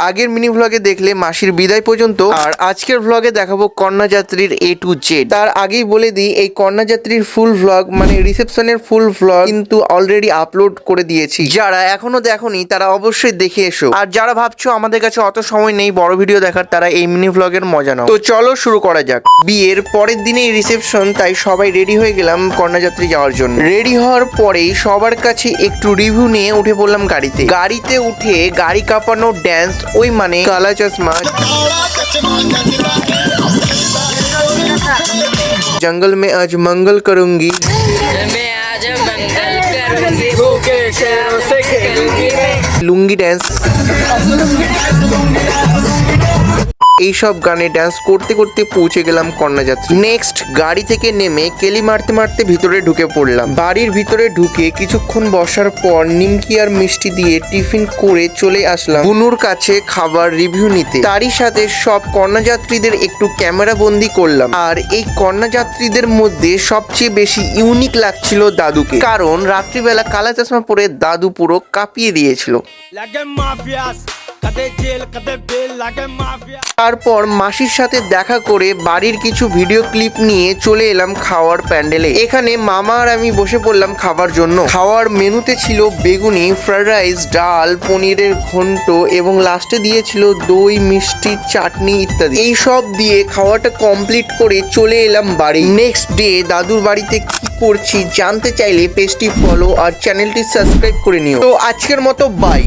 আগের মিনি ভ্লগে দেখলে মাসির বিদায় পর্যন্ত, আর আজকের ভ্লগে দেখাবো কন্যাযাত্রীর A to Z। তার আগেই বলে দিই, এই কন্যাযাত্রীর ফুল ভ্লগ মানে রিসেপশনের ফুল ভ্লগ কিন্তু অলরেডি আপলোড করে দিয়েছি। যারা এখনো দেখোনি তারা অবশ্যই দেখে এসো। আর যারা ভাবছো আমাদের কাছে অত সময় নেই বড় ভিডিও দেখার, তারা এই মিনি ভ্লগের মজা নাও। তো চলো শুরু করা যাক। বিয়ের পরের দিনেই রিসেপশন, তাই সবাই রেডি হয়ে গেলাম কন্যাযাত্রী যাওয়ার জন্য। রেডি হওয়ার পরেই সবার কাছে একটু রিভিউ নিয়ে উঠে পড়লাম গাড়িতে উঠে গাড়ি কাঁপানো ড্যান্স, ওই মানে কালা চশমা, জঙ্গল মে আজ মঙ্গল করুঙ্গি, লুঙ্গি ড্যান্স, এইসব গানে ড্যান্স করতে করতে পৌঁছে গেলাম কন্যাযাত্রী। নেক্সট গাড়ি থেকে নেমে কেলি মারতে মারতে ভিতরে ঢুকে পড়লাম। বাড়ির ভিতরে ঢুকে কিছুক্ষণ বসার পর নিমকি আর মিষ্টি দিয়ে টিফিন করে চলে আসলাম বুনুর কাছে খাবার রিভিউ নিতে। তারই সাথে সব কন্যাযাত্রীদের একটু ক্যামেরা বন্দি করলাম। আর এই কন্যাযাত্রীদের মধ্যে সবচেয়ে বেশি ইউনিক লাগছিল দাদুকে, কারণ রাত্রিবেলা কালা চশমা পরে দাদু পুরো কাঁপিয়ে দিয়েছিল। তারপর মাসির সাথে দেখা করে বাড়ির কিছু ভিডিও ক্লিপ নিয়ে চলে এলাম খাওয়ার প্যান্ডেলে। এখানে মামা আর আমি বসে পড়লাম খাবার জন্য। খাওয়ার মেনুতে ছিল বেগুনি, ফ্রাইড রাইস, ডাল, পনিরের ঘন্ট এবং লাস্টে দিয়েছিল দই, মিষ্টি, চাটনি ইত্যাদি। এই সব দিয়ে খাওয়াটা কমপ্লিট করে চলে এলাম বাড়ি। নেক্সট ডে দাদুর বাড়িতে কি করছি জানতে চাইলে পেজটি ফলো আর চ্যানেলটি সাবস্ক্রাইব করে নিও। তো আজকের মতো বাই।